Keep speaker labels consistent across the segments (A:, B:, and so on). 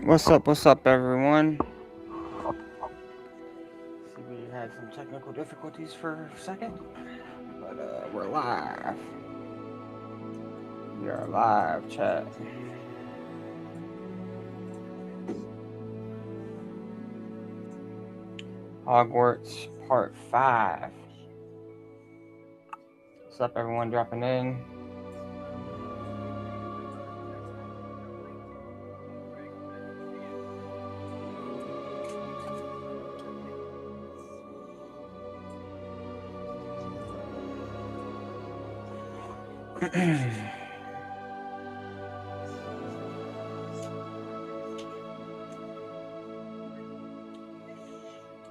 A: What's up, everyone? See, we had some technical difficulties for a second, but we're live. We are live, chat. Hogwarts Part 5. What's up, everyone dropping in?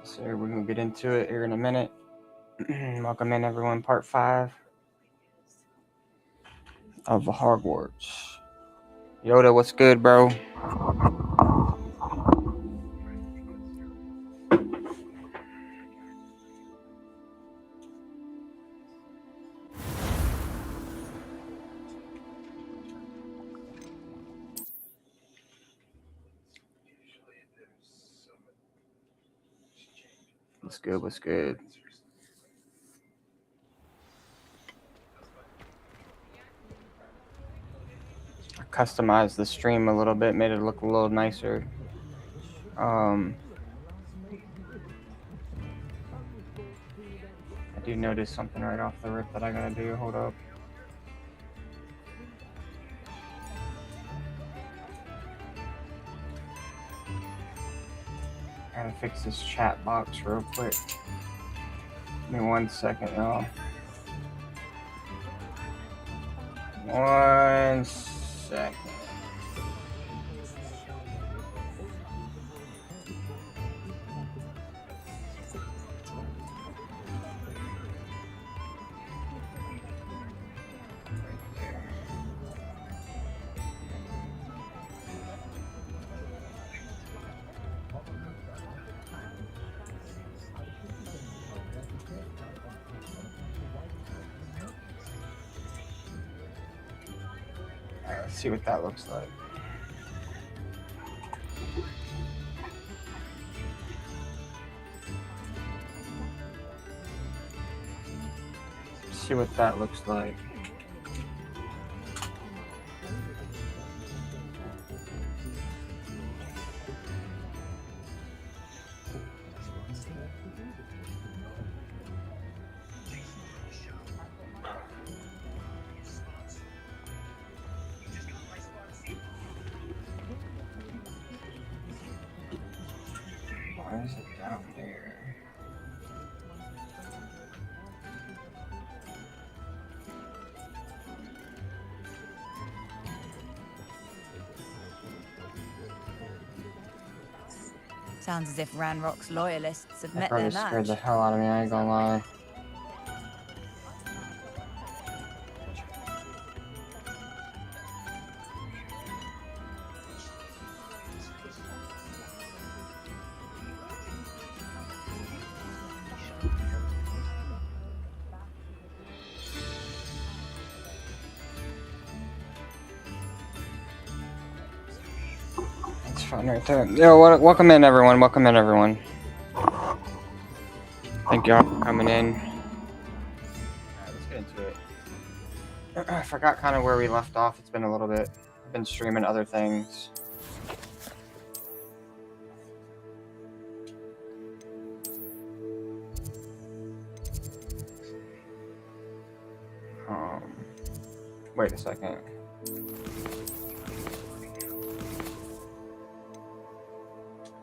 A: So we're gonna get into it here in a minute. Welcome in, everyone. Part 5 of Hogwarts. Yoda, what's good, bro? What's good? What's good? I customized the stream a little bit, made it look a little nicer. I do notice something right off the rip that I gotta do. Hold up. I gotta fix this chat box real quick. Give me 1 second, y'all. 1 second. Alright, let's see what that looks like. See what that looks like. Why is it down there?
B: Sounds as if Ranrock's loyalists have
A: That
B: met
A: probably
B: their match.
A: scared the hell out of me, I ain't gonna lie. It's fun right there. Yo, welcome in, everyone. Welcome in, everyone. Thank y'all for coming in. Alright, let's get into it. I forgot kind of where we left off. It's been a little bit. I've been streaming other things. Wait a second.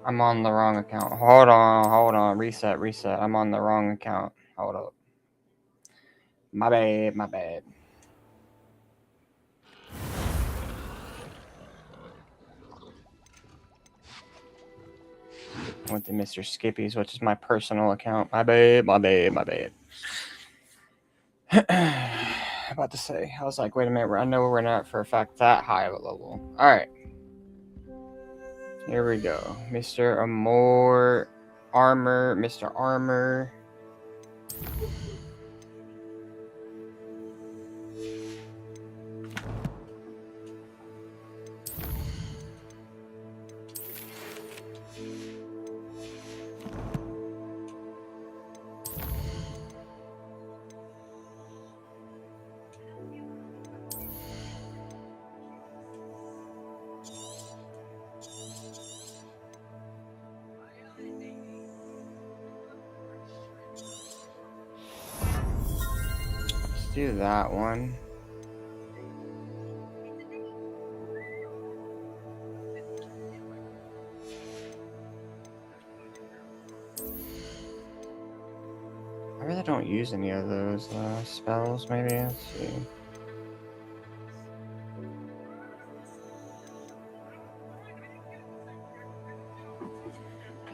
A: I'm on the wrong account. Hold on. Reset. I'm on the wrong account. Hold up. My bad. Went to Mr. Skippy's, which is my personal account. My bad. About to say, I was like, wait a minute, I know we're not for a fact that high of a level. Alright. Here we go. Mr. Armor. do that one. I really don't use any of those spells, maybe. Let's see.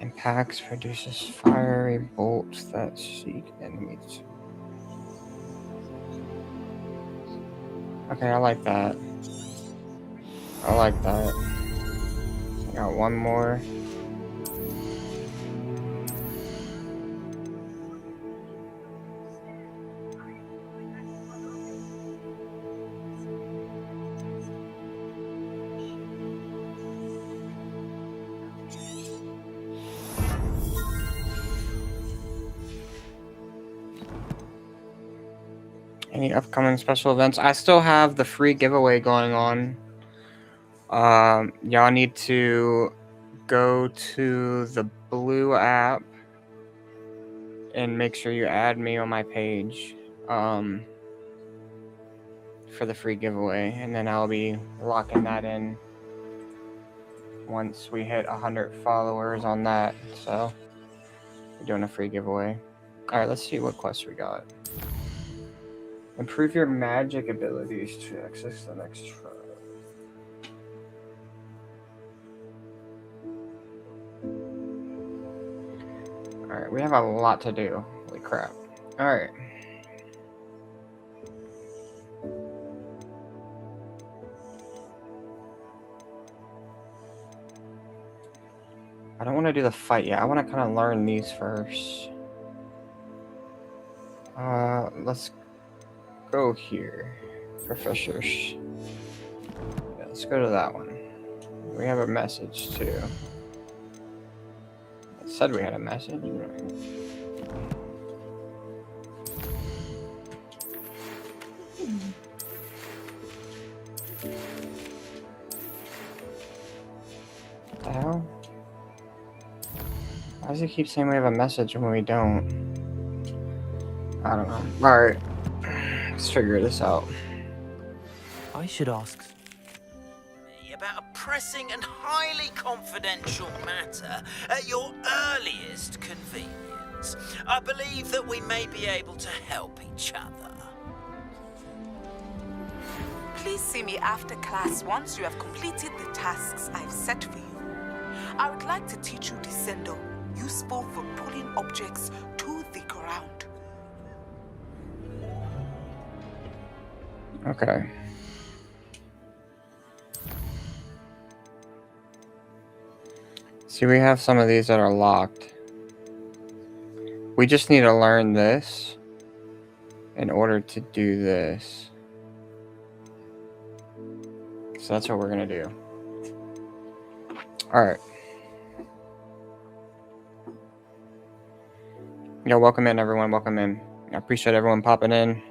A: Impacts produces fiery bolts that seek enemies. Okay, I like that. I like that. I got one more. Any upcoming special events? I still have the free giveaway going on. Y'all need to go to the blue app and make sure you add me on my page for the free giveaway, and then I'll be locking that in once we hit 100 followers on that. So we're doing a free giveaway. All right, let's see what quest we got. Improve your magic abilities to access the next tribe. Alright, we have a lot to do. Holy crap. Alright. I don't want to do the fight yet. I want to kind of learn these first. Let's go here. Professors. Yeah, let's go to that one. We have a message too. It said we had a message. What the hell? Why does it keep saying we have a message when we don't? I don't know. Alright. Let's figure this out.
C: I should ask
D: about a pressing and highly confidential matter at your earliest convenience. I believe that we may be able to help each other.
E: Please see me after class once you have completed the tasks I've set for you. I would like to teach you Descendo, useful for pulling objects to the ground.
A: Okay. See, we have some of these that are locked. We just need to learn this in order to do this. So that's what we're going to do. Alright. Yo, welcome in, everyone. Welcome in. I appreciate everyone popping in.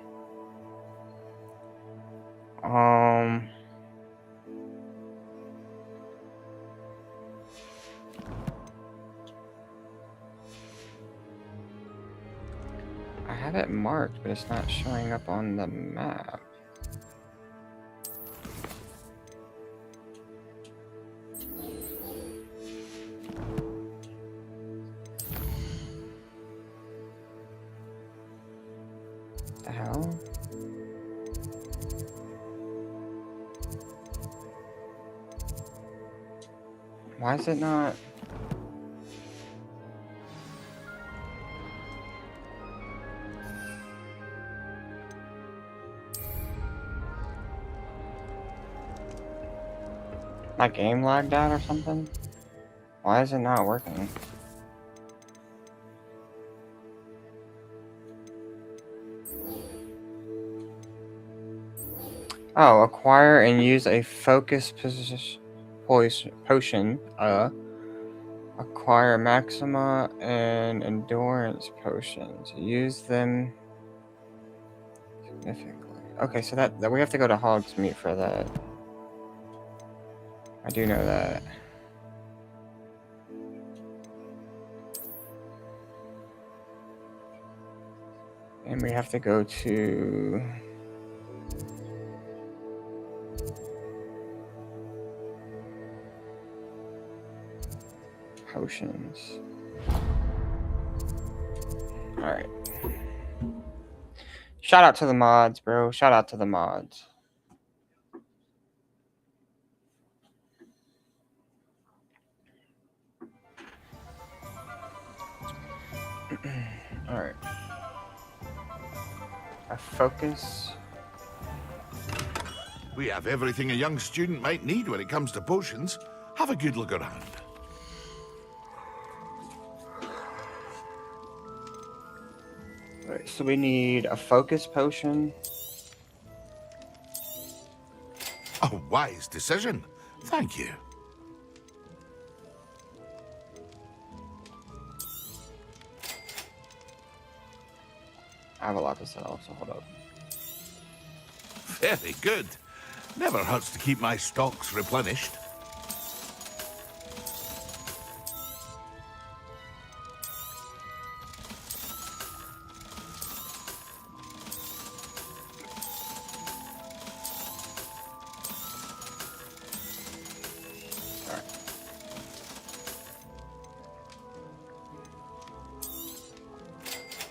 A: I have it marked, but it's not showing up on the map. What the hell? Why is it not? My game lagged out or something? Why is it not working? Oh, acquire and use a focus potion. Acquire maxima and endurance potions. Use them significantly. Okay, so that we have to go to Hogwarts for that. I do know that. And we have to go to... potions. Alright. Shout out to the mods, bro. Shout out to the mods. Alright. A focus.
F: We have everything a young student might need when it comes to potions. Have a good look around.
A: Alright, so we need a focus potion.
F: A wise decision. Thank you.
A: I have a lot to sell, so hold up.
F: Very good. Never hurts to keep my stocks replenished.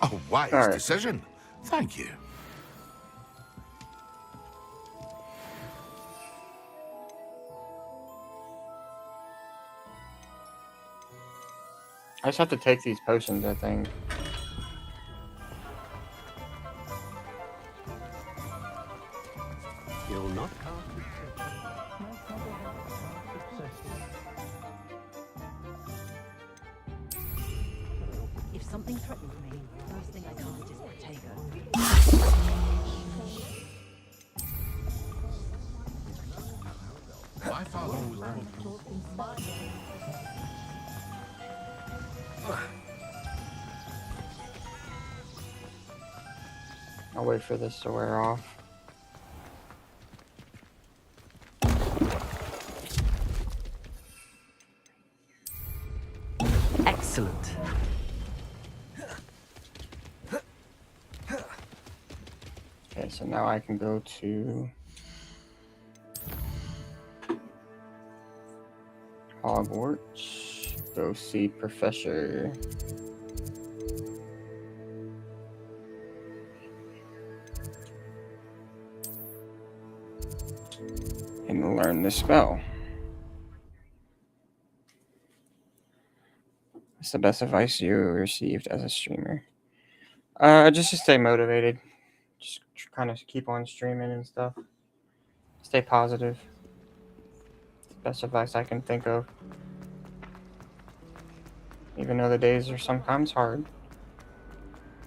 F: A wise decision. Thank you.
A: I just have to take these potions, I think.
G: You'll not
H: If something threatens me, first thing I cast is Protego.
F: My father was
A: I'll wait for this to wear off.
C: Excellent.
A: Okay, so now I can go to Hogwarts, go see Professor. And learn the spell. What's the best advice you received as a streamer? Just to stay motivated. Just kind of keep on streaming and stuff. Stay positive. It's the best advice I can think of. Even though the days are sometimes hard.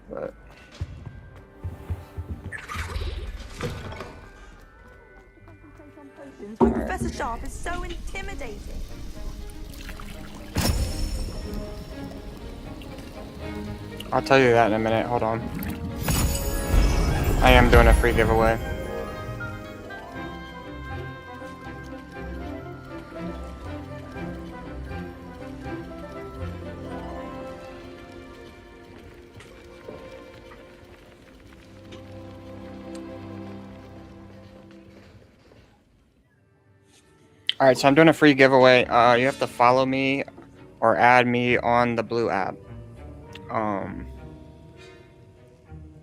A: But
B: When Professor Sharp is so intimidating.
A: I'll tell you that in a minute. Hold on. I am doing a free giveaway. Alright, so I'm doing a free giveaway. You have to follow me or add me on the blue app.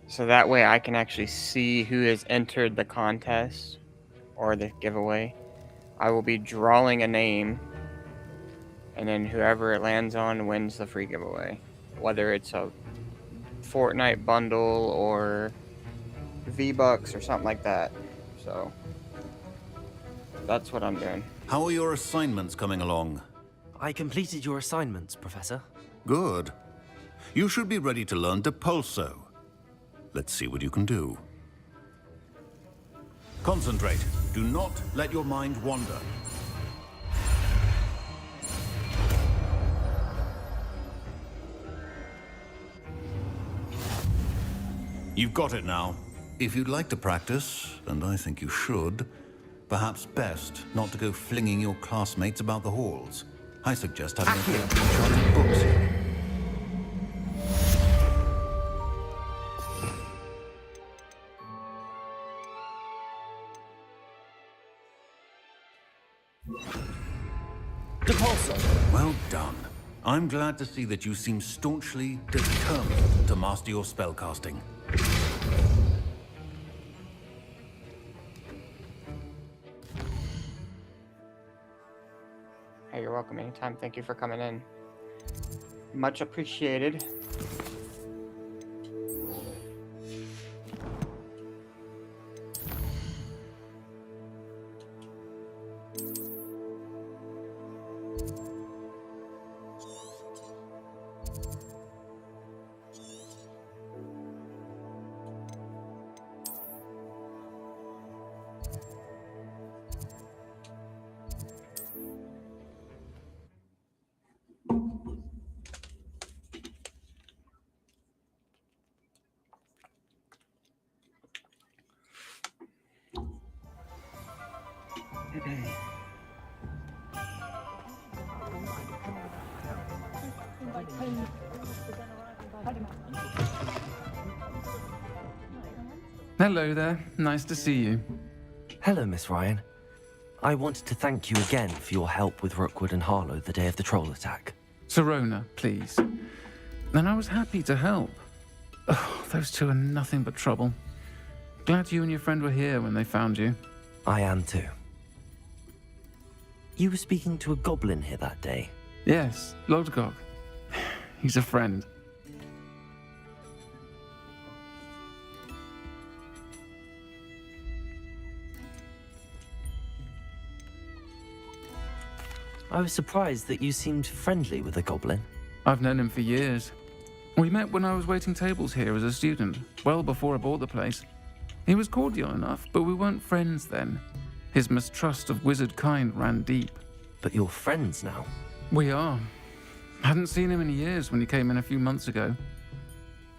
A: So that way I can actually see who has entered the contest or the giveaway. I will be drawing a name, and then whoever it lands on wins the free giveaway. Whether it's a Fortnite bundle or V-Bucks or something like that. So that's what I'm doing.
I: How are your assignments coming along?
C: I completed your assignments, Professor.
I: Good. You should be ready to learn Depulso. Let's see what you can do. Concentrate. Do not let your mind wander. You've got it now. If you'd like to practice, and I think you should, perhaps best not to go flinging your classmates about the halls. I suggest having a good charge of books here. Well done. I'm glad to see that you seem staunchly determined to master your spellcasting.
A: Hey, you're welcome anytime. Thank you for coming in. Much appreciated.
G: Hello there. Nice to see you.
C: Hello, Miss Ryan. I wanted to thank you again for your help with Rookwood and Harlow the day of the troll attack.
G: Sirona, please. And I was happy to help. Oh, those two are nothing but trouble. Glad you and your friend were here when they found you.
C: I am too. You were speaking to a goblin here that day.
G: Yes, Lodgok. He's a friend.
C: I was surprised that you seemed friendly with a goblin.
G: I've known him for years. We met when I was waiting tables here as a student, well before I bought the place. He was cordial enough, but we weren't friends then. His mistrust of wizard kind ran deep.
C: But you're friends now.
G: We are. Hadn't seen him in years when he came in a few months ago.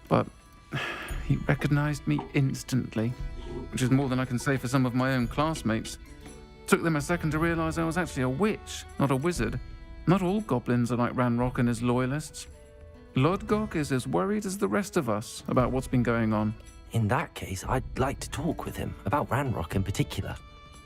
G: But he recognized me instantly, which is more than I can say for some of my own classmates. Took them a second to realize I was actually a witch, not a wizard. Not all goblins are like Ranrock and his loyalists. Lodgok is as worried as the rest of us about what's been going on.
C: In that case, I'd like to talk with him, about Ranrock in particular.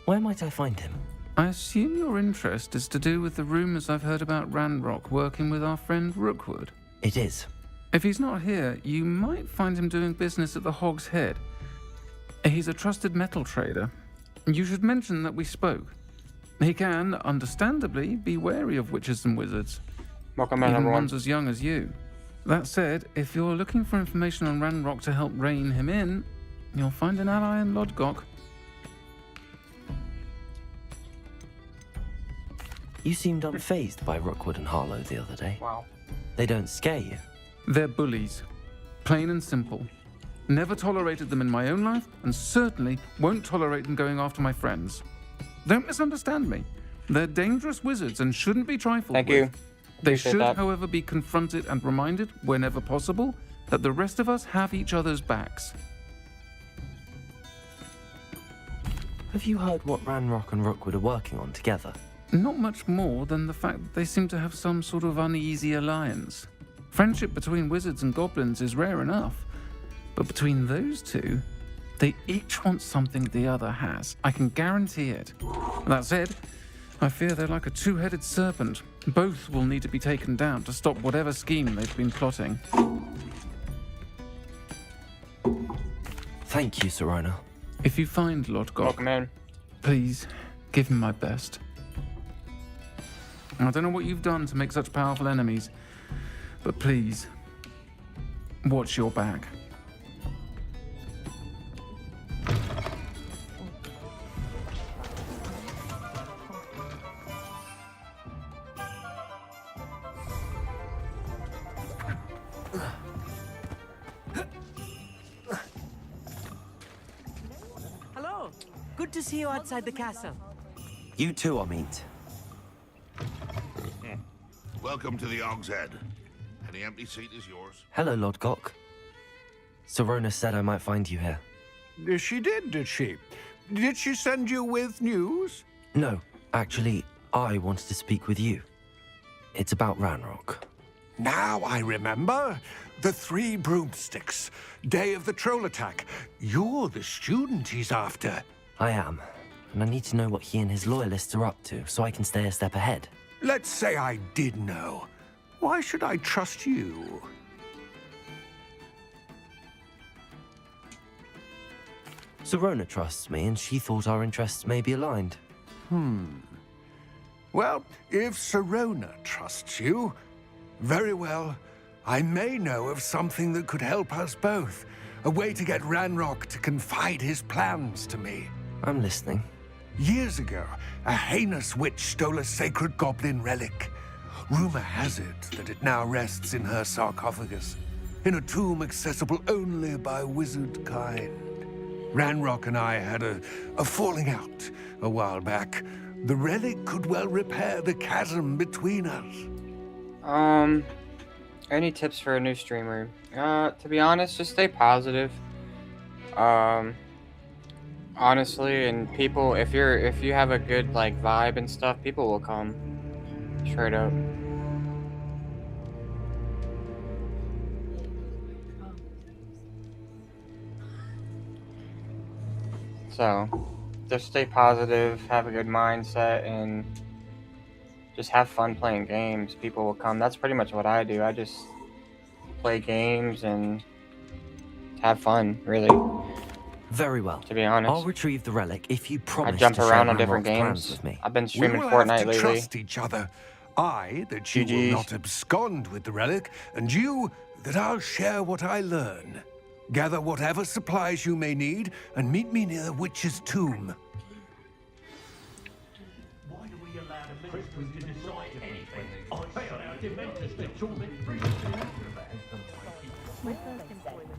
C: Where might I find him?
G: I assume your interest is to do with the rumors I've heard about Ranrock working with our friend Rookwood.
C: It is.
G: If he's not here, you might find him doing business at the Hog's Head. He's a trusted metal trader. You should mention that we spoke. He can, understandably, be wary of witches and wizards.
A: Welcome in,
G: Even
A: everyone.
G: ones as young as you. That said, if you're looking for information on Ranrock to help rein him in, you'll find an ally in Lodgok.
C: You seemed unfazed by Rookwood and Harlow the other day.
A: Wow.
C: They don't scare you.
G: They're bullies. Plain and simple. Never tolerated them in my own life, and certainly won't tolerate them going after my friends. Don't misunderstand me. They're dangerous wizards and shouldn't be trifled
A: Thank
G: with.
A: you.
G: They
A: Appreciate
G: should,
A: that.
G: however, be confronted and reminded, whenever possible, that the rest of us have each other's backs.
C: Have you heard what Ranrock and Rookwood are working on together?
G: Not much more than the fact that they seem to have some sort of uneasy alliance. Friendship between wizards and goblins is rare enough, but between those two, they each want something the other has. I can guarantee it. That said, I fear they're like a two-headed serpent. Both will need to be taken down to stop whatever scheme they've been plotting.
C: Thank you, Sirona.
G: If you find Lodgok,
A: Welcome in.
G: please give him my best. I don't know what you've done to make such powerful enemies, but please, watch your back.
J: Hello. Good to see you outside the castle.
C: You too, Amit.
F: Welcome to the Hog's Head. Any empty seat is yours.
C: Hello, Lodgok. Sirona said I might find you here.
K: She did she? Did she send you with news?
C: No, actually, I wanted to speak with you. It's about Ranrock.
K: Now I remember. The 3 broomsticks. Day of the troll attack. You're the student he's after.
C: I am, and I need to know what he and his loyalists are up to so I can stay a step ahead.
K: Let's say I did know. Why should I trust you?
C: Sirona trusts me, and she thought our interests may be aligned.
K: Well, if Sirona trusts you, very well. I may know of something that could help us both. A way to get Ranrock to confide his plans to me.
C: I'm listening.
K: Years ago, a heinous witch stole a sacred goblin relic. Rumor has it that it now rests in her sarcophagus, in a tomb accessible only by wizard kind. Ranrock and I had a falling out a while back. The relic could well repair the chasm between us.
A: Any tips for a new streamer? To be honest, just stay positive. Honestly, and people, if you have a good like vibe and stuff, people will come. Straight up. So, just stay positive, have a good mindset, and just have fun playing games. People will come. That's pretty much what I do. I just play games and have fun, really.
C: Very well.
A: To be honest,
C: I'll retrieve the relic if you promise
A: I jump
C: to
A: around
C: share
A: on different
C: Ranrock's plans
A: games.
C: with me.
A: I've been
K: We
A: streaming
K: will
A: Fortnite
K: have to
A: lately.
K: trust each other. I, that you will not abscond with the relic, and you, that I'll share what I learn. Gather whatever supplies you may need, and meet me near the witch's tomb.
L: Why do we allow the ministers to decide anything? I feel our dementors to torment prisoners.
H: My first employment.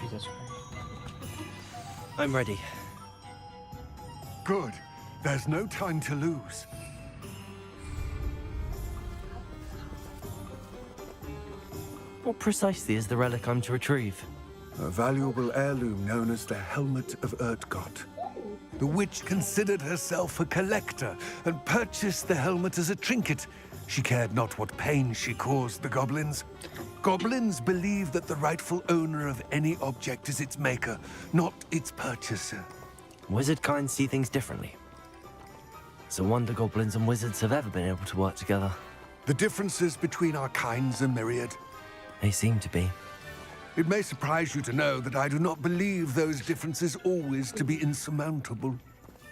A: Jesus Christ.
C: I'm ready.
K: Good. There's no time to lose.
C: What precisely is the relic I'm to retrieve?
K: A valuable heirloom known as the Helmet of Erdgott. The witch considered herself a collector and purchased the helmet as a trinket. She cared not what pain she caused the goblins. Goblins believe that the rightful owner of any object is its maker, not its purchaser.
C: Wizard kind see things differently. It's a wonder goblins and wizards have ever been able to work together.
K: The differences between our kinds are myriad.
C: They seem to be.
K: It may surprise you to know that I do not believe those differences always to be insurmountable.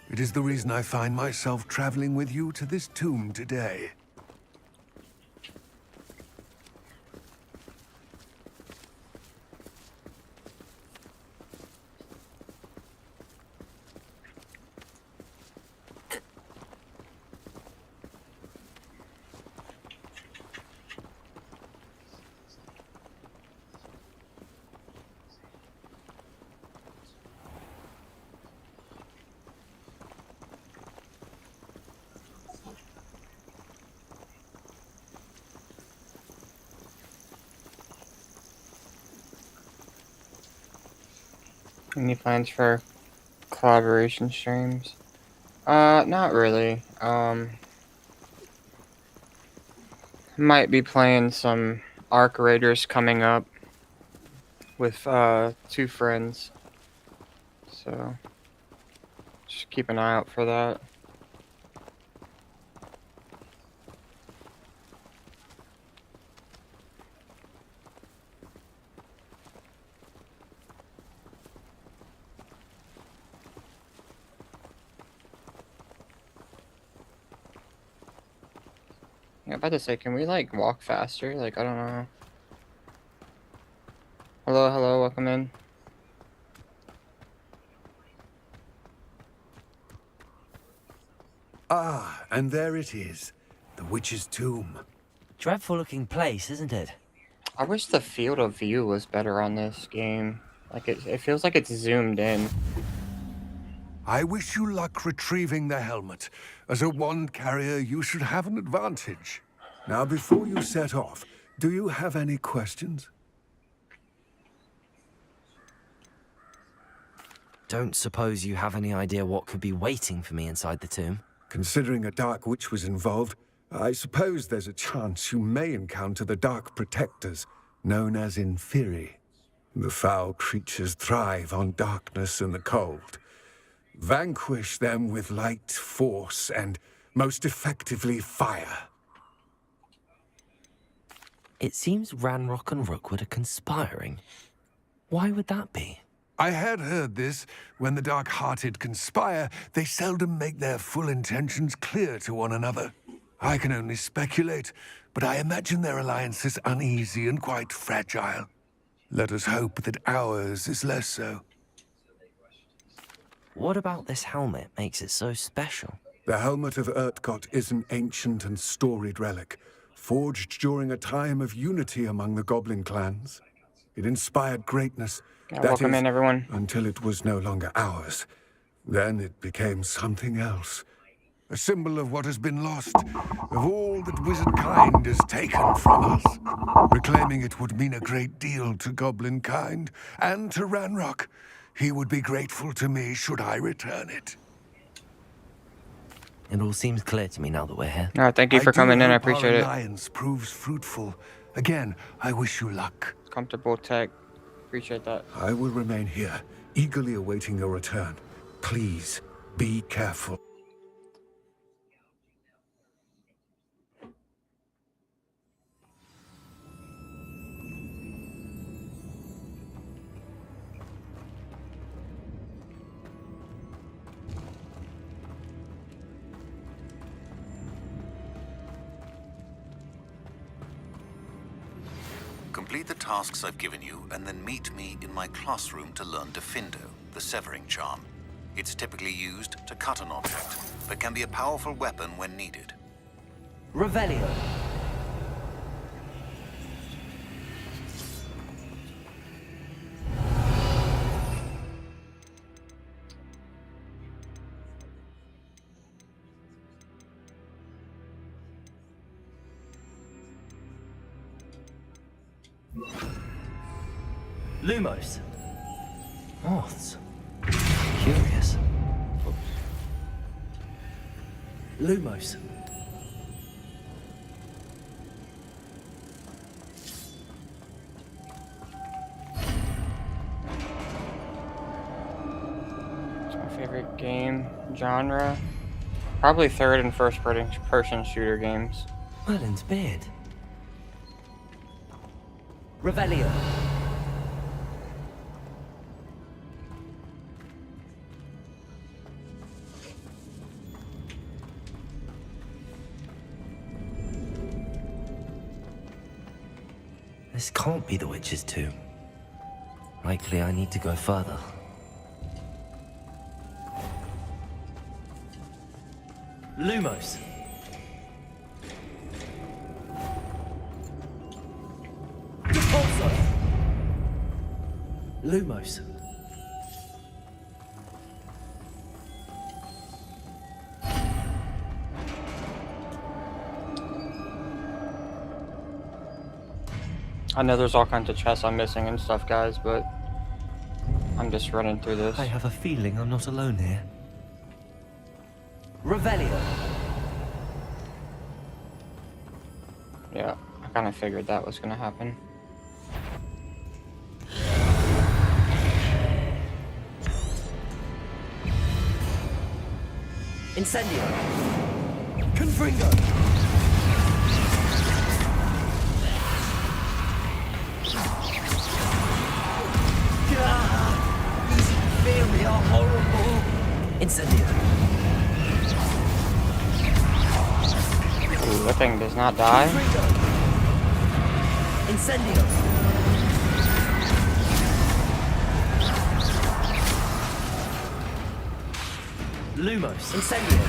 K: It is the reason I find myself traveling with you to this tomb today.
A: Any plans for collaboration streams? Not really. Might be playing some Arc Raiders coming up with two friends. So just keep an eye out for that. Yeah, about to say, can we like walk faster? Like, I don't know. Hello, hello, welcome in.
K: Ah, and there it is. The witch's tomb.
C: Dreadful looking place, isn't it?
A: I wish the field of view was better on this game. Like, it feels like it's zoomed in.
K: I wish you luck retrieving the helmet. As a wand carrier, you should have an advantage. Now, before you set off, do you have any questions?
C: Don't suppose you have any idea what could be waiting for me inside the tomb?
K: Considering a Dark Witch was involved, I suppose there's a chance you may encounter the Dark Protectors, known as Inferi. The foul creatures thrive on darkness and the cold. Vanquish them with light, force, and most effectively fire.
C: It seems Ranrock and Rookwood are conspiring. Why would that be?
K: I had heard this. When the dark-hearted conspire, they seldom make their full intentions clear to one another. I can only speculate, but I imagine their alliance is uneasy and quite fragile. Let us hope that ours is less so.
C: What about this helmet makes it so special?
K: The Helmet of Urtkot is an ancient and storied relic, forged during a time of unity among the goblin clans. It inspired greatness.
A: Welcome in, everyone.
K: Until it was no longer ours. Then it became something else. A symbol of what has been lost, of all that wizard kind is taken from us. Reclaiming it would mean a great deal to goblin kind, and to Ranrock. He would be grateful to me should I return it.
C: It all seems clear to me now that we're here.
A: No, thank you for coming in. I appreciate it.
K: Our alliance proves fruitful. Again, I wish you luck.
A: Comfortable tech. Appreciate that.
K: I will remain here, eagerly awaiting your return. Please, be careful.
I: Complete the tasks I've given you, and then meet me in my classroom to learn Defindo, the severing charm. It's typically used to cut an object, but can be a powerful weapon when needed.
C: Revelio. Lumos. Moths. Curious. Lumos.
A: It's my favorite game genre. Probably third and first person shooter games.
C: Merlin's beard. Revelio. This can't be the witch's tomb. Likely I need to go further. Lumos. Repulso. Lumos.
A: I know there's all kinds of chests I'm missing and stuff, guys, but I'm just running through this.
C: I have a feeling I'm not alone here. Revelio.
A: Yeah, I kind of figured that was gonna happen.
C: Incendio. Confringo. These inferi are horrible. Incendio.
A: Ooh, that thing does not die.
C: Incendio. Lumos. Incendio.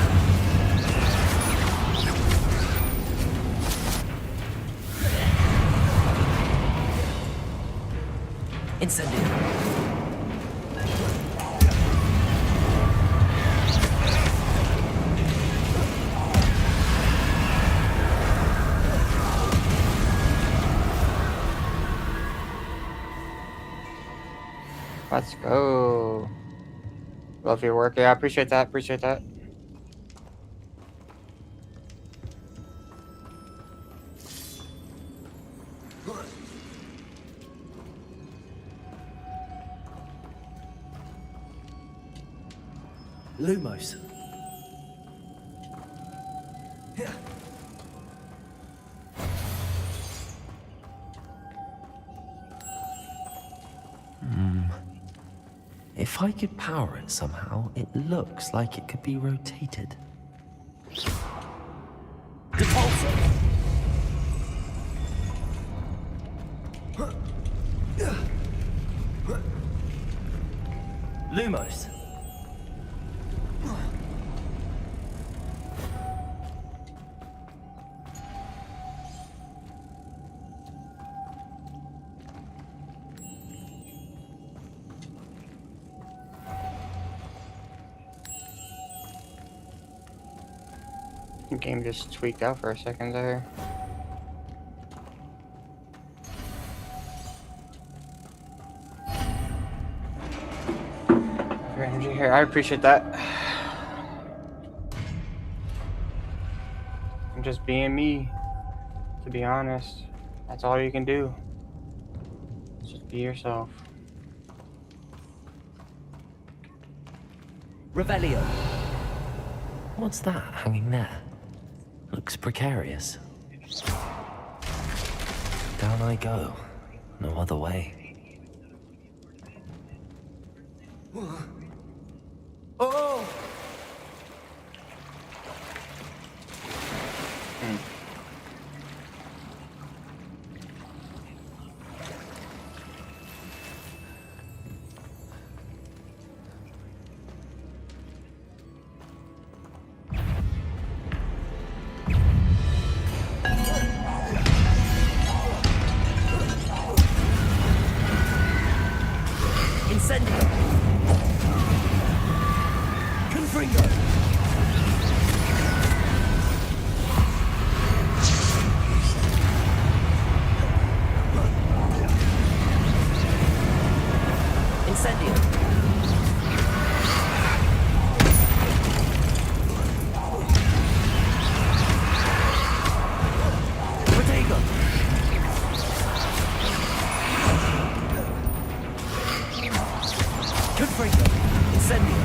C: Incendio.
A: Let's go. Love your work. Yeah, I appreciate that. Appreciate that.
C: Lumos. If I could power it somehow, it looks like it could be rotated. Depulso! Lumos.
A: The game just tweaked out for a second there. For energy here, I appreciate that. I'm just being me, to be honest. That's all you can do. Just be yourself.
C: Revelio. What's that hanging there? Looks precarious. Down I go. No other way.
K: Oh!
C: Incendio! Confringo! Incendio! Protego! Confringo! Incendio!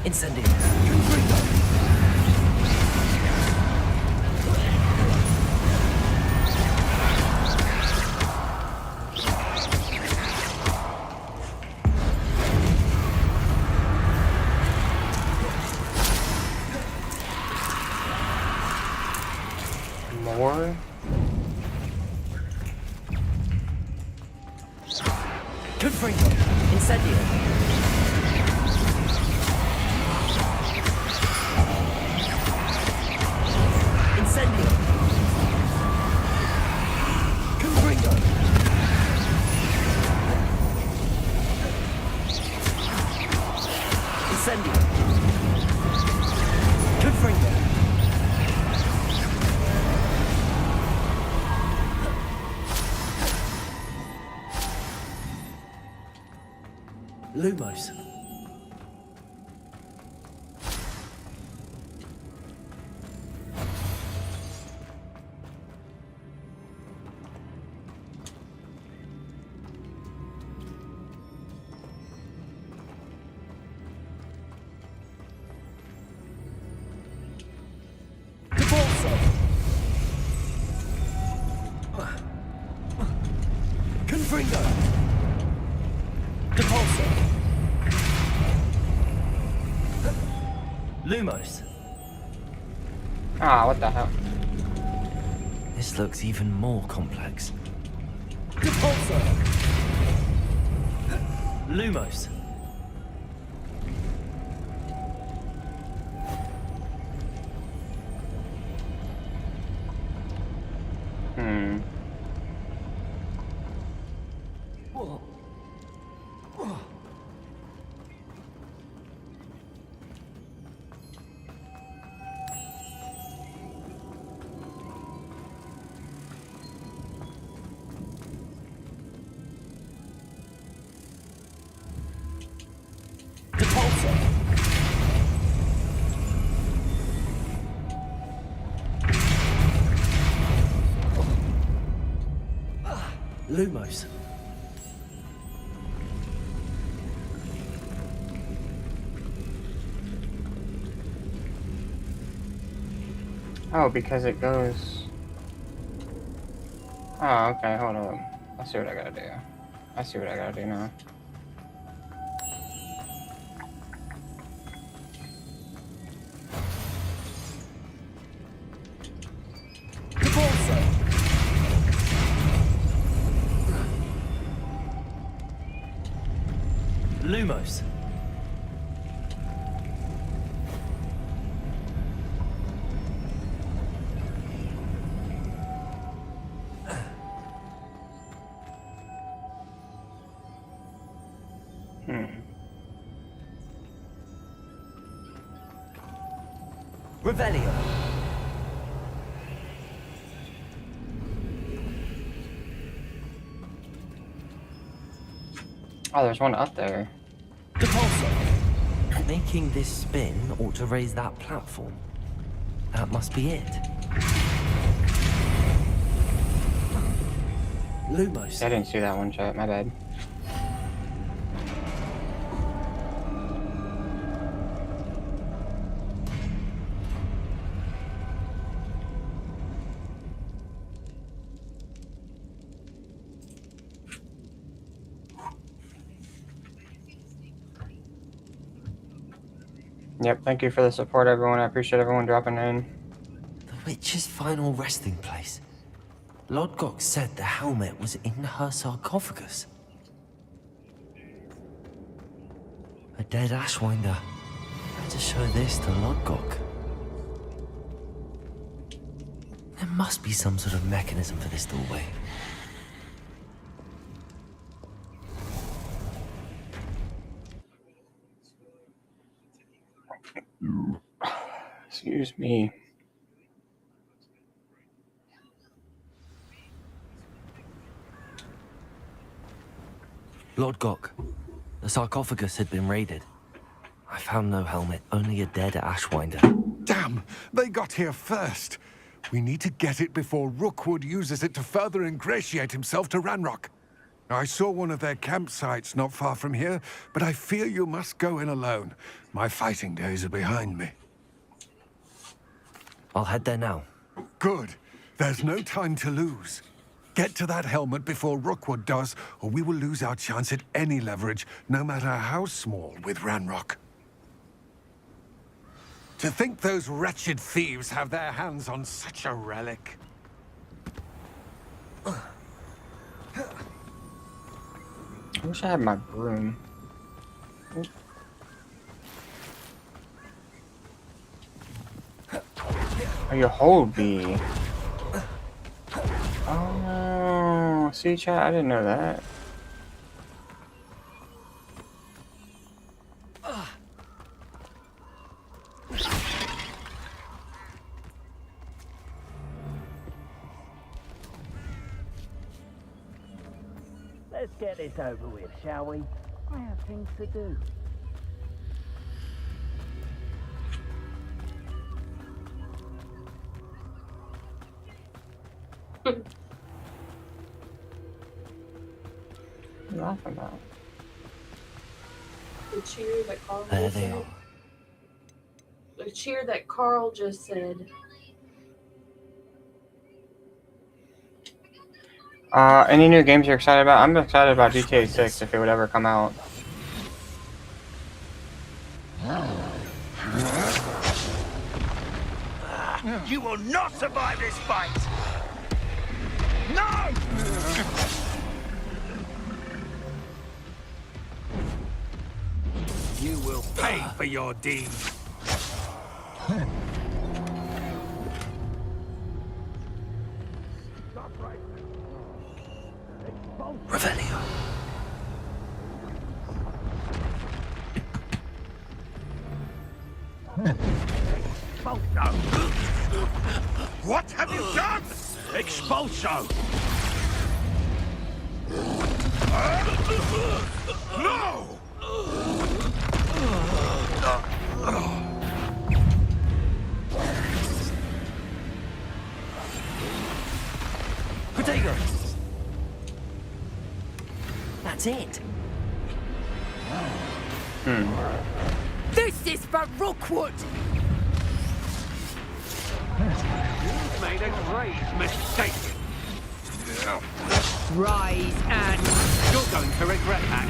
C: Incendio! Confringo!
A: More?
C: Confringo! Incendio! Incendio! Confringo! Incendio! Confringo! Lumos. Depulso. Confringo. Depulso. Lumos.
A: Ah, what the hell?
C: This looks even more complex.
K: Depulso!
C: Lumos.
K: Depulso!
C: Lumos.
A: Oh, because it goes... Oh, okay, hold on. I see what I gotta do. I see what I gotta do now.
C: Lumos. Revelio.
A: Oh, there's one up there.
C: Making this spin ought to raise that platform. That must be it. Lumos.
A: I didn't see that one, chat. My bad. Yep, thank you for the support, everyone. I appreciate everyone dropping in.
C: The witch's final resting place. Lodgok said the helmet was in her sarcophagus. A dead Ashwinder. Better show this to Lodgok. There must be some sort of mechanism for this doorway.
A: Excuse me.
C: Lodgok, the sarcophagus had been raided. I found no helmet, only a dead Ashwinder.
K: Damn! They got here first. We need to get it before Rookwood uses it to further ingratiate himself to Ranrock. I saw one of their campsites not far from here, but I fear you must go in alone. My fighting days are behind me.
C: I'll head there now.
K: Good. There's no time to lose. Get to that helmet before Rookwood does, or we will lose our chance at any leverage, no matter how small, with Ranrock. To think those wretched thieves have their hands on such a relic.
A: I wish I had my broom. Oh, you hold B. Oh no. See, chat, I didn't know that.
L: Let's get this over with, shall we? I have things to do.
A: What are you laughing about?
M: The cheer that Carl
C: There
M: just
C: they
M: said.
C: are.
M: The cheer that Carl just said.
A: Any new games you're excited about? I'm excited about GTA 6 if it would ever come out.
L: You will not survive this fight! No!
K: You will pay for your deeds.
C: Revelio.
L: What have you done? Expulso! No!
C: Protego! That's it.
J: This is for Rookwood!
K: You've made a grave mistake.
J: Rise and...
K: You're going to regret that.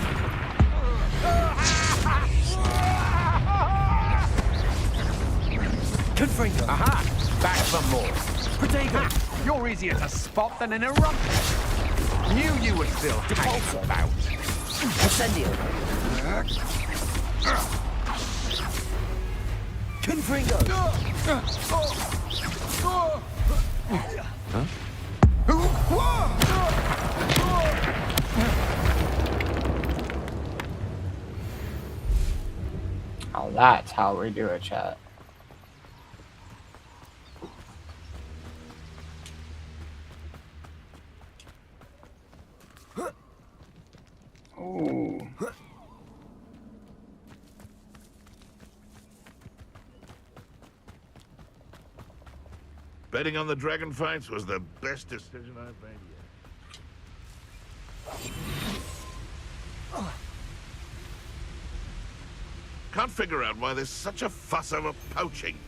C: Confringo.
K: Aha! Back for more.
C: Protego.
K: You're easier to spot than an eruption. Knew you were still hanging about.
C: Incendio. Confringo.
A: Oh, that's how we do it, chat. Ooh.
F: Betting on the dragon fights was the best decision I've made yet. Can't figure out why there's such a fuss over poaching.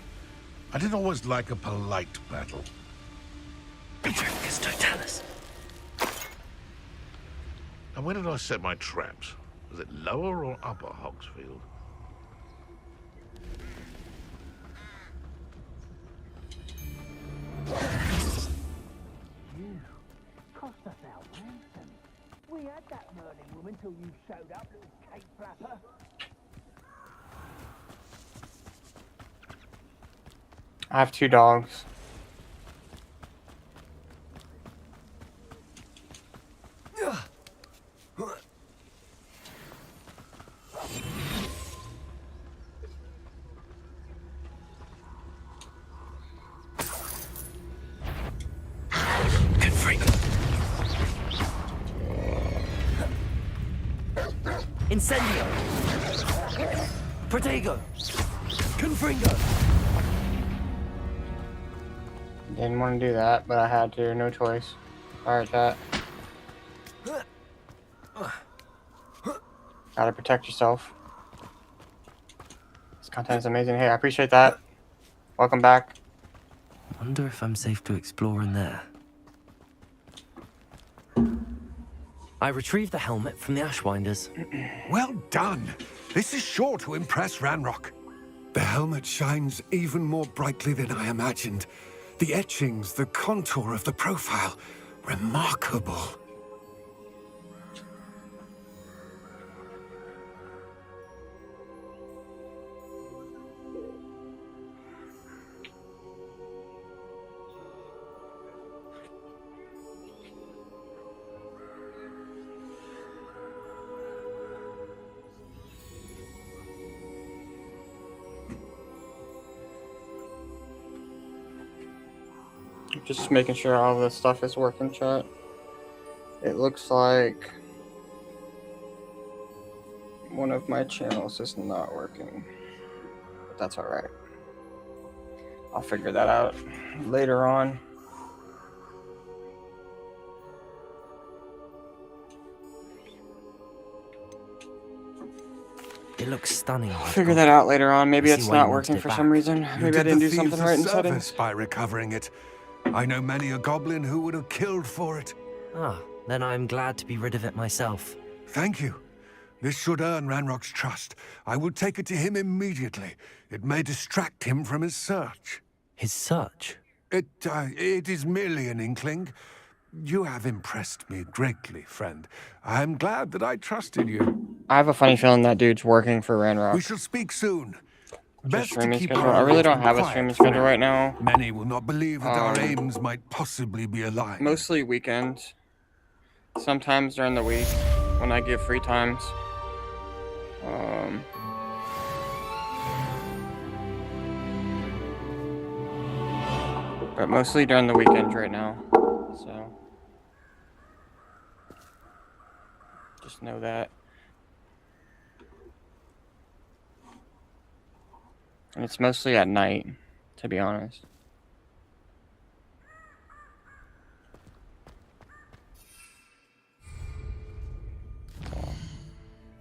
F: I didn't always like a polite battle.
C: Petricus totalis.
F: And where did I set my traps? Was it lower or upper Hogsfield?
L: You cost us our ransom. We had that Merlin woman till you showed up, little cake flapper.
A: I have 2 dogs.
C: Incendio. Protego. Confringo.
A: Didn't want to do that, but I had to. No choice. Alright, chat. Gotta protect yourself. This content is amazing. Hey, I appreciate that. Welcome back.
C: Wonder if I'm safe to explore in there. I retrieved the helmet from the Ashwinders.
K: Well done. This is sure to impress Ranrock. The helmet shines even more brightly than I imagined. The etchings, the contour of the profile, remarkable.
A: Just making sure all this stuff is working, chat. It looks like one of my channels is not working, but that's alright. I'll figure that out later on.
C: It looks stunning.
A: I'll figure that out later on. Maybe it's not working
K: it
A: for
K: back.
A: some reason.
K: You
A: Maybe I
K: did
A: didn't
K: the
A: do something
K: thieves a
A: right in
K: service
A: settings.
K: by recovering it. I know many a goblin who would have killed for it.
C: Ah, then I'm glad to be rid of it myself.
K: Thank you. This should earn Ranrock's trust. I will take it to him immediately. It may distract him from his search.
C: His search?
K: It is merely an inkling. You have impressed me greatly, friend. I am glad that I trusted you.
A: I have a funny feeling that dude's working for Ranrock.
K: We shall speak soon. Best to
A: Streaming
K: keep
A: schedule.
K: our
A: I really don't have a
K: quiet
A: streaming
K: for
A: schedule
K: now.
A: right now.
K: Many will not believe that our aims might possibly be aligned.
A: Mostly weekends. Sometimes during the week when I get free times. But mostly during the weekends right now. So just know that. And it's mostly at night, to be honest.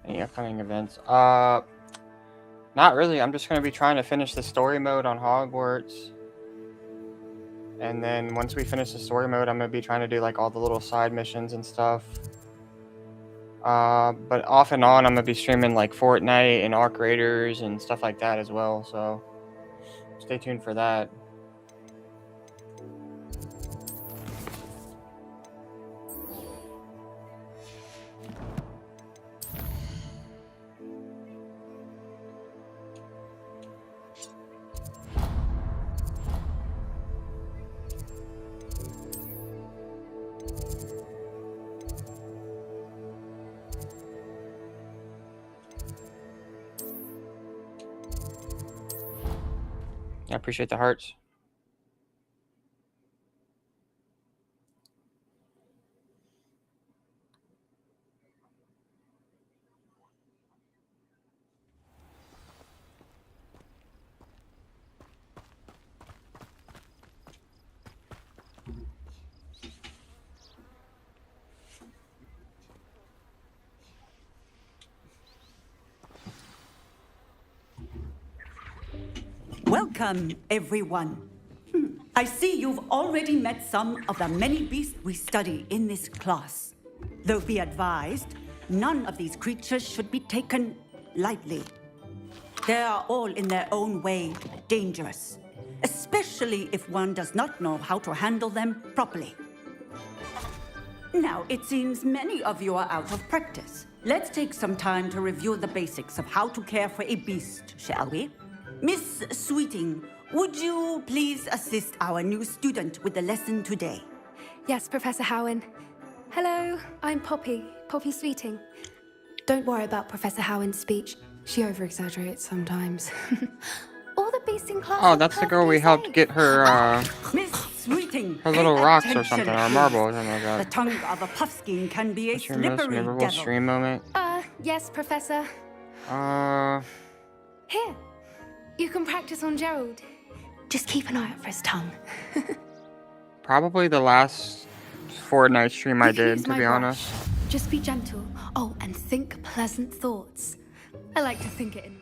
A: Any upcoming events? Not really. I'm just gonna be trying to finish the story mode on Hogwarts. And then once we finish the story mode, I'm gonna be trying to do like all the little side missions and stuff. But off and on, I'm gonna be streaming like Fortnite and Arc Raiders and stuff like that as well. So stay tuned for that. I appreciate the hearts.
N: Welcome, everyone. I see you've already met some of the many beasts we study in this class. Though be advised, none of these creatures should be taken lightly. They are all in their own way dangerous, especially if one does not know how to handle them properly. Now, it seems many of you are out of practice. Let's take some time to review the basics of how to care for a beast, shall we? Miss Sweeting, would you please assist our new student with the lesson today?
O: Yes, Professor Howen. Hello, I'm Poppy Sweeting. Don't worry about Professor Howen's speech. She over-exaggerates sometimes. All the beasts in class.
A: Oh, that's the girl we helped get her,
N: Miss Sweeting,
A: her little rocks or
N: attention,
A: something, or
N: please.
A: marbles, something like that.
N: The tongue of a puffskein can be a
A: What's your most
N: slippery
A: memorable
N: devil.
A: stream moment?
O: Yes, Professor. Here, you can practice on Gerald. Just keep an eye out for his tongue.
A: Probably the last Fortnite stream I
O: You can
A: did,
O: use
A: to
O: my
A: be
O: brush.
A: honest.
O: Just be gentle. Oh, and think pleasant thoughts. I like to think it in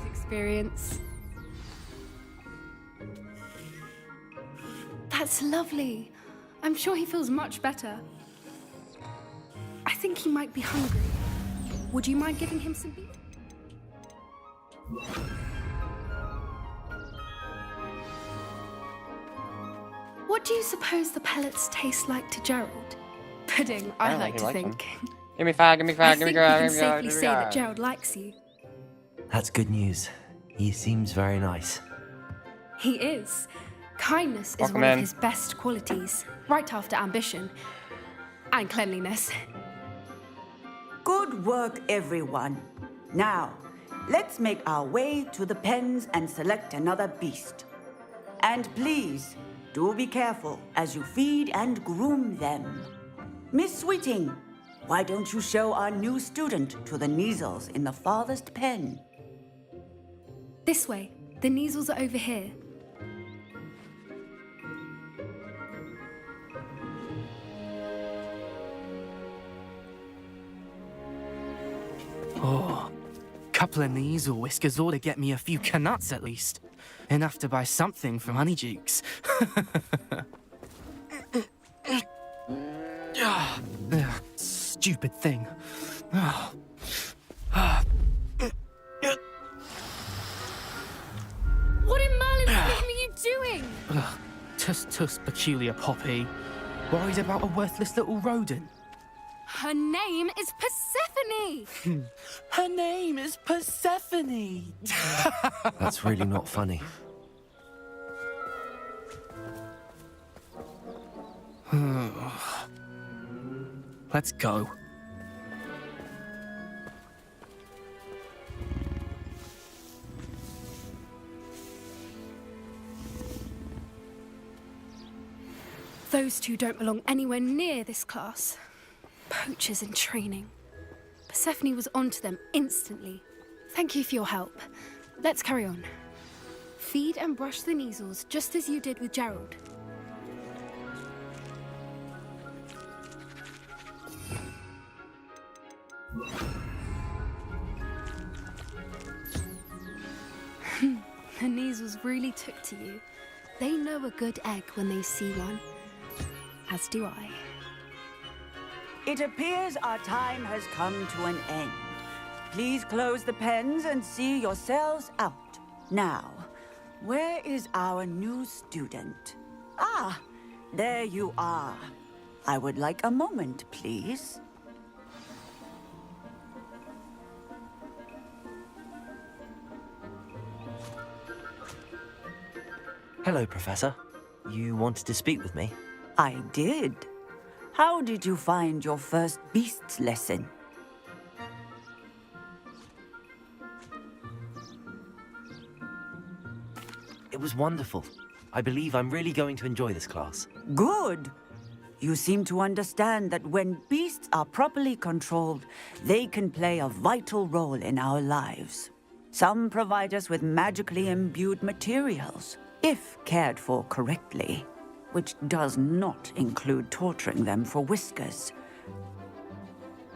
O: experience. That's lovely. I'm sure he feels much better. I think he might be hungry. Would you mind giving him some beef? What do you suppose the pellets taste like to Gerald? Pudding, I like to think.
A: Give me five, give me
O: I
A: five, give me
O: think we
A: five,
O: can
A: give me five,
O: safely
A: give me
O: say that
A: five.
O: Gerald likes you.
C: That's good news. He seems very nice.
O: He is. Kindness is
A: Welcome
O: one
A: in.
O: of his best qualities, right after ambition and cleanliness.
N: Good work, everyone. Now, let's make our way to the pens and select another beast. And please, do be careful as you feed and groom them. Miss Sweeting, why don't you show our new student to the Neasels in the farthest pen?
O: This way. The Neasels are over here.
P: Oh, couple of Neasel whiskers ought to get me a few canuts at least. Enough to buy something from Honeydukes. Stupid thing.
O: What in Merlin's name are you doing?
P: Tuss, peculiar Poppy. Worried about a worthless little rodent?
O: Her name is Persephone!
P: Her name is Persephone!
C: That's really not funny.
P: Let's go.
O: Those two don't belong anywhere near this class. Poachers in training. Persephone was onto them instantly. Thank you for your help. Let's carry on. Feed and brush the Neasels just as you did with Gerald. The Neasels really took to you. They know a good egg when they see one. As do I.
N: It appears our time has come to an end. Please close the pens and see yourselves out. Now, where is our new student? Ah, there you are. I would like a moment, please.
C: Hello, Professor. You wanted to speak with me?
N: I did. How did you find your first beasts lesson?
C: It was wonderful. I believe I'm really going to enjoy this class.
N: Good. You seem to understand that when beasts are properly controlled, they can play a vital role in our lives. Some provide us with magically imbued materials, if cared for correctly, which does not include torturing them for whiskers.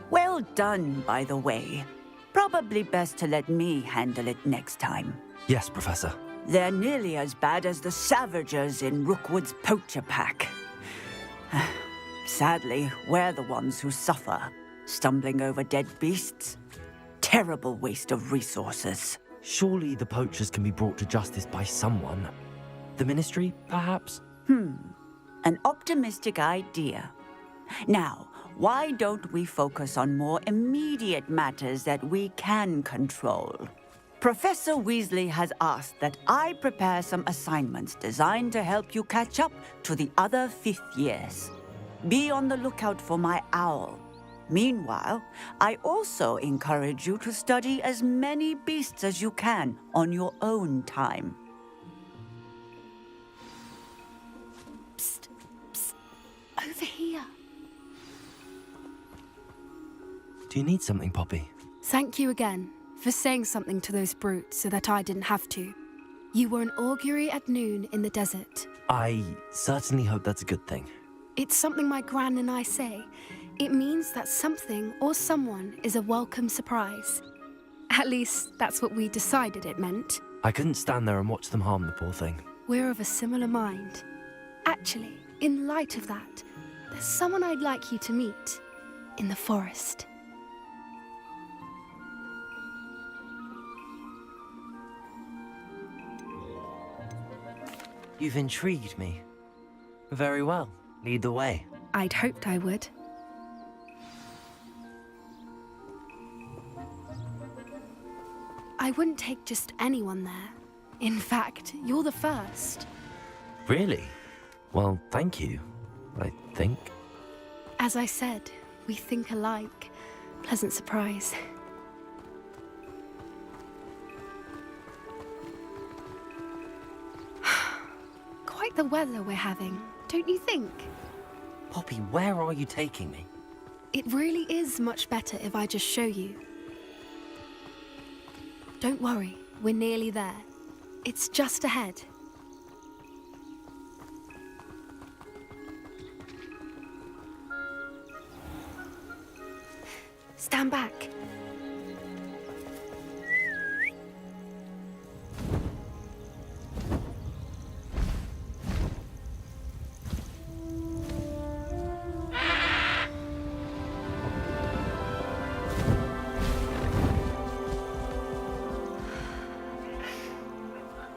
N: Well done, by the way. Probably best to let me handle it next time.
C: Yes, Professor.
N: They're nearly as bad as the Savagers in Rookwood's poacher pack. Sadly, we're the ones who suffer, stumbling over dead beasts. Terrible waste of resources.
C: Surely the poachers can be brought to justice by someone. The Ministry, perhaps?
N: An optimistic idea. Now, why don't we focus on more immediate matters that we can control? Professor Weasley has asked that I prepare some assignments designed to help you catch up to the other 5th years. Be on the lookout for my owl. Meanwhile, I also encourage you to study as many beasts as you can on your own time.
O: Psst, psst, over here.
C: Do you need something, Poppy?
O: Thank you again for saying something to those brutes so that I didn't have to. You were an augury at noon in the desert.
C: I certainly hope that's a good thing.
O: It's something my gran and I say. It means that something or someone is a welcome surprise. At least, that's what we decided it meant.
C: I couldn't stand there and watch them harm the poor thing.
O: We're of a similar mind. Actually, in light of that, there's someone I'd like you to meet in the forest.
C: You've intrigued me. Very well. Lead the way.
O: I'd hoped I would. I wouldn't take just anyone there. In fact, you're the first.
C: Really? Well, thank you, I think.
O: As I said, we think alike. Pleasant surprise. Quite the weather we're having, don't you think?
C: Poppy, where are you taking me?
O: It really is much better if I just show you. Don't worry, we're nearly there. It's just ahead. Stand back.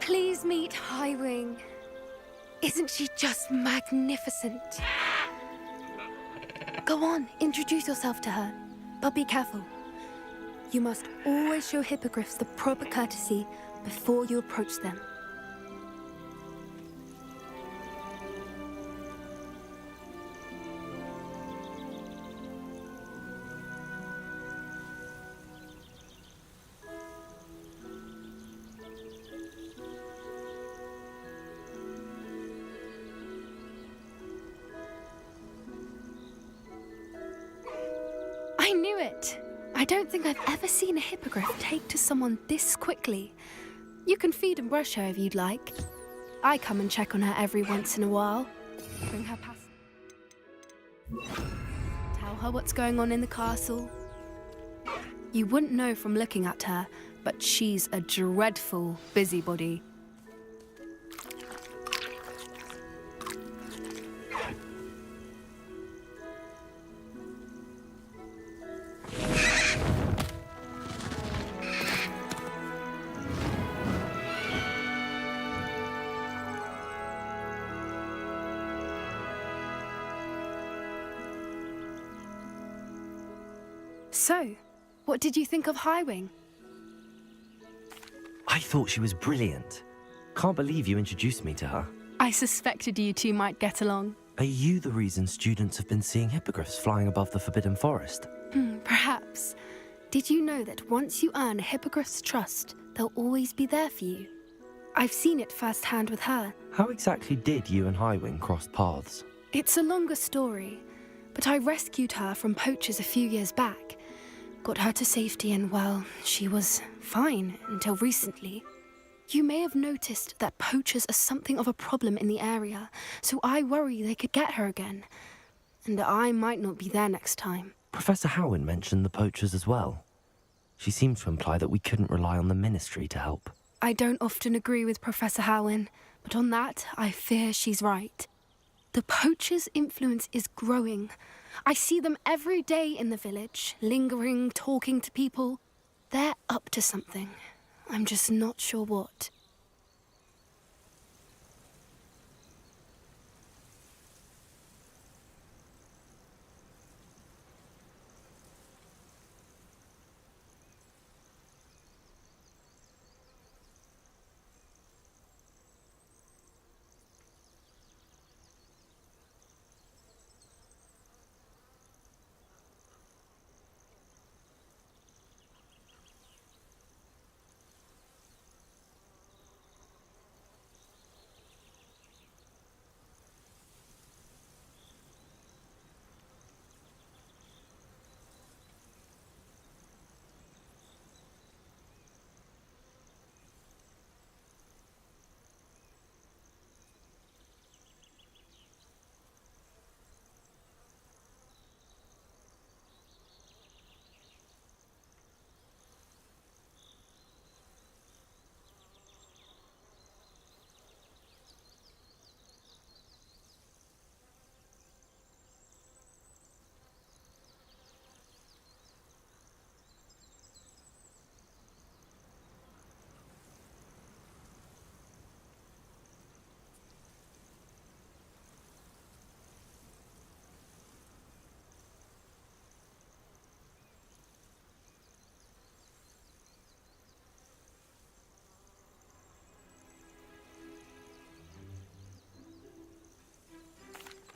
O: Please meet Highwing. Isn't she just magnificent? Go on, introduce yourself to her. But be careful. You must always show hippogriffs the proper courtesy before you approach them. I knew it! I don't think I've ever seen a hippogriff take to someone this quickly. You can feed and brush her if you'd like. I come and check on her every once in a while. Bring her past. Tell her what's going on in the castle. You wouldn't know from looking at her, but she's a dreadful busybody. So, what did you think of Highwing?
C: I thought she was brilliant. Can't believe you introduced me to her.
O: I suspected you two might get along.
C: Are you the reason students have been seeing hippogriffs flying above the Forbidden Forest?
O: Perhaps. Did you know that once you earn a hippogriff's trust, they'll always be there for you? I've seen it firsthand with her.
C: How exactly did you and Highwing cross paths?
O: It's a longer story, but I rescued her from poachers a few years back. Got her to safety and, well, she was fine until recently. You may have noticed that poachers are something of a problem in the area, so I worry they could get her again. And I might not be there next time.
C: Professor Howin mentioned the poachers as well. She seemed to imply that we couldn't rely on the Ministry to help.
O: I don't often agree with Professor Howin, but on that, I fear she's right. The poachers' influence is growing. I see them every day in the village, lingering, talking to people. They're up to something. I'm just not sure what.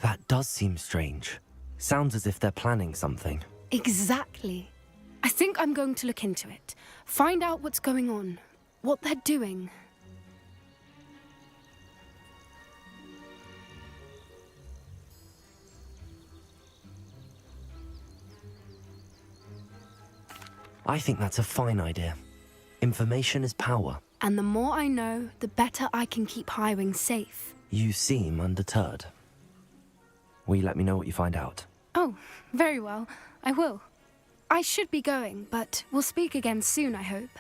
C: That does seem strange. Sounds as if they're planning something.
O: Exactly. I think I'm going to look into it. Find out what's going on. What they're doing.
C: I think that's a fine idea. Information is power.
O: And the more I know, the better I can keep Highwing safe.
C: You seem undeterred. Will you let me know what you find out?
O: Oh, very well. I will. I should be going, but we'll speak again soon, I hope.